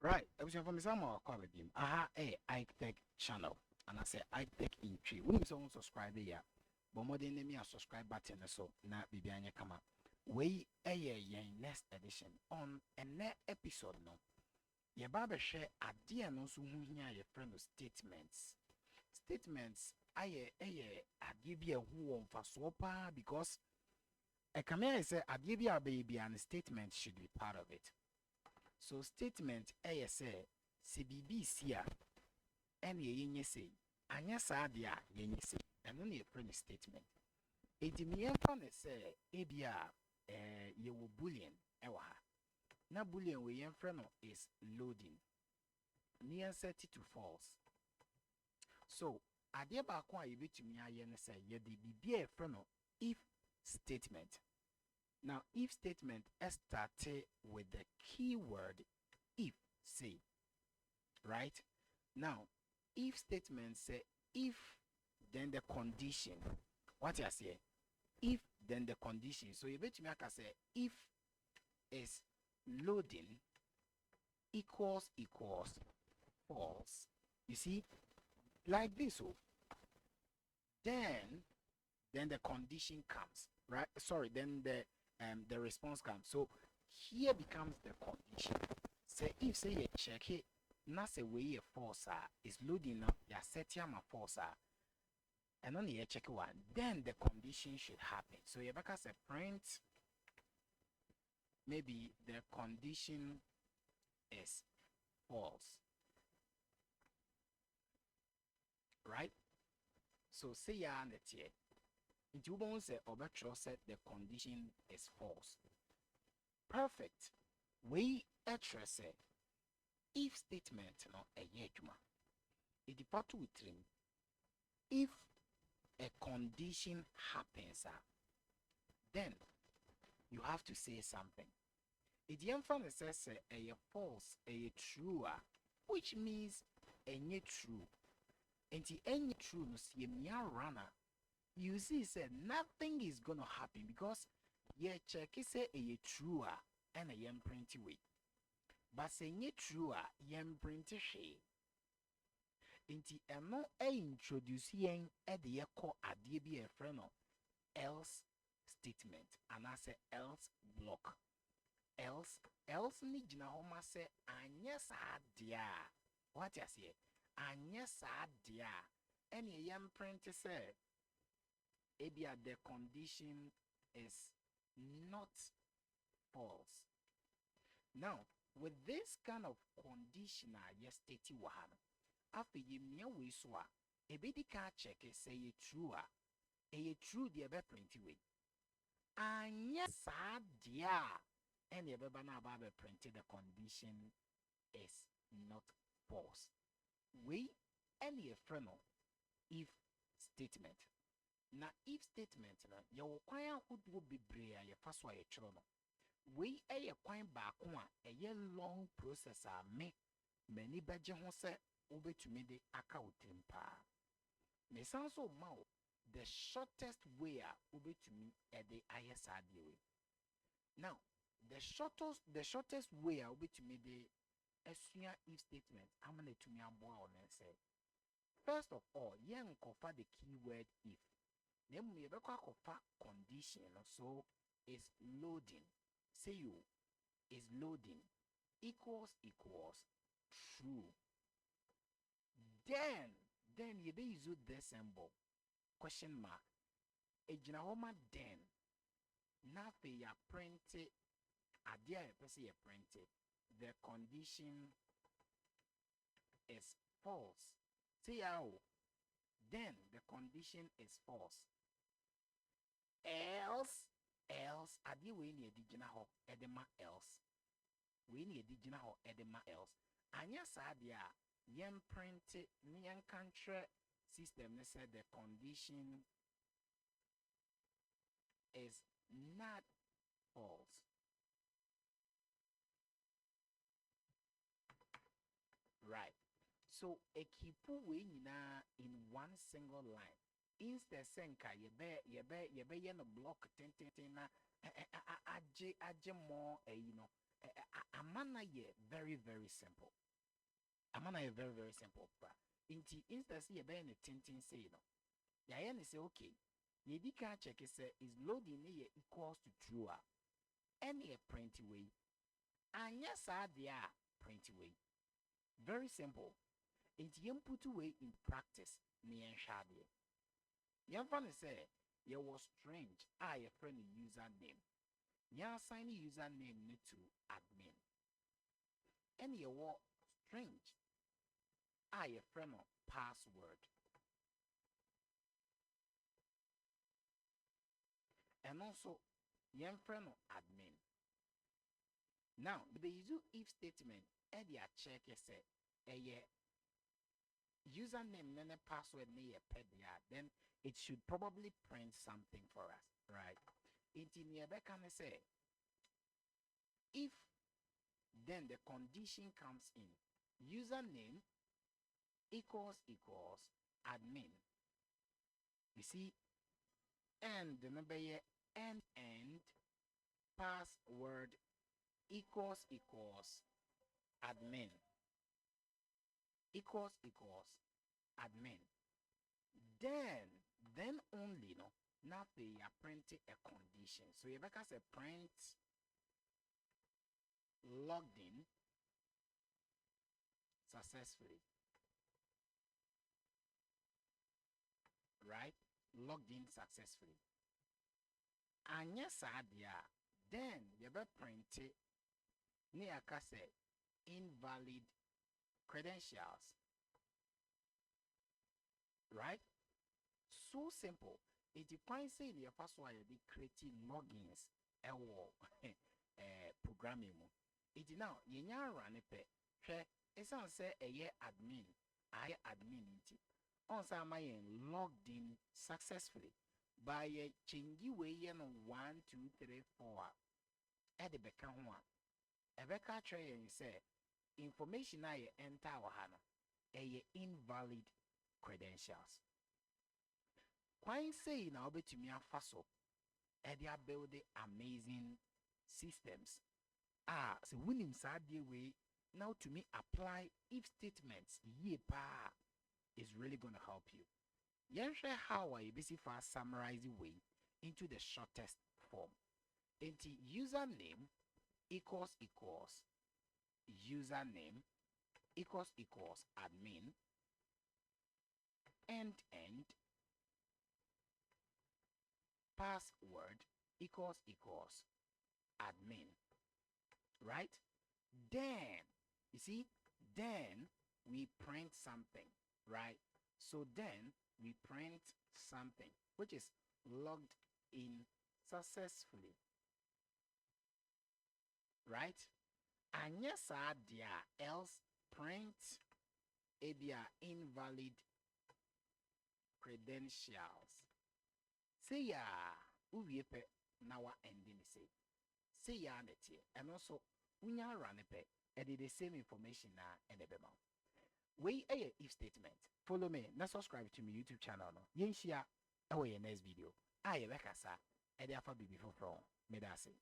Right. I was from some more quality. Aha, I tech channel. And I say I tech in tree. We so subscribe here. But more than me a subscribe button so na bibianya kama. We next edition on a net episode no. Ye baba share idea no so hu hia your friend of statements. Statements aye adie bi a hu won fa so pa because a come say adie bi a baby and statement should be part of it. So statement say se bibi si a ene yenye say anya saa de a yenye say eno na yefrɛ statement. Edi me yemfa ne say ebia ye wo boolean ɛwɔ ha. Na boolean we yemfrɛ no is loading. Near set it to false. So adeɛ baako a yebetumi ayɛ ne say ye de bibi a yefrɛ no if statement. Now, if statement started with the keyword if, say, right? Now, if statement say if, then the condition. What I say? If, then the condition. So you bet me I can say if is loading equals false. You see, like this. So then the condition comes, right? Sorry, then the response comes. So here becomes the condition. Say if say you check it, not say we a false is loading up, you set a false and only you check one, then the condition should happen. So you back as a print, maybe the condition is false. Right? So say ya and the tier. It won't say overture said the condition is false. Perfect. We actually say if statement no a yejuma. It depart with him. If a condition happens, then you have to say something. It the says a false, a true, which means a true. And the any true no see a runner. You see, said nothing is gonna happen because ye check it say a true and a yam print way. But say ye true yam print she. Inti eno introduce yen the call adie bi a friend else statement and I say else block. Else ni jina homa say anya saa dia. What you say? Anya saa dia. Any yam print say ebia the condition is not false. Now, with this kind of condition yes state wahano. After ye mia we so a ebedi ka check say ye true true the be print way. Anya sa dia and ye beba na ba be print the condition is not false. We any friend if statement. Na if statement na ye wo kwan ahodo bebre a ye fa so a ye kyerɛ no we ye kwan baako a ye long process a me mani bagye ho sɛ wobetumi de aka wotim pa me san so ma the shortest way a wobetumi e de aye saa de we now the shortest way a wobetumi de asua if statement amana tumi aboa on say first of all yen kofa the keyword if. Then we have a condition so is loading. Say you is loading equals true. Then you be use the symbol question mark. Ejina homa then na fe ya print it adia ya pese ya print it. The condition is false. Say how then the condition is false. Else adi we ni edigina ho edema else we ni edigina ho edema else anya saa de a yem print ni yan kantre system ne said the condition is not false. Right, so a kipu we nyina in one single line instead senka ye be no block ten na aje more you know amana ye very very simple. Amana ye very very simple. Inti instance ye be ne tintin say no. Ya say okay. Ye di can check say is loading ye equals to true. Any print way. And yes, print way. Very simple. Inti yen put away in practice. Ni en shade. Yan fan say ye was strange. Your friend username. Ya assign username to admin. And ye was strange. Your friend password. And also, yan friend admin. Now, the use if statement, check say, username and password near then it should probably print something for us, right? It in here can say if then the condition comes in username equals admin. You see, and the number here and password equals admin equals admin. Then only no now they are printing a condition. So if I can say print logged in successfully, right? Logged in successfully. And yes, then you ever print it near say invalid credentials, right? So simple. It depends say the first one you creating logins programming. It now you run it it's on say a year admin admin on some logged in successfully by a chingy way 1 2 3 4 at the back one. A better tray and say information I enter hano invalid credentials. Quite say now be to me a faso they are building amazing systems. So winning sad way now to me apply if statements is really gonna help you. Share how I basically fast summarize the way into the shortest form. Into username equals username equals admin end password equals admin, right? Then you see, then we print something, right? So then we print something which is logged in successfully, right? And yes, else print invalid credentials. Say now ending say and also when you run and the same information and we if statement. Follow me, now subscribe to my YouTube channel. Yen share our next video. I Bekasa, and therefore be before from Medasi.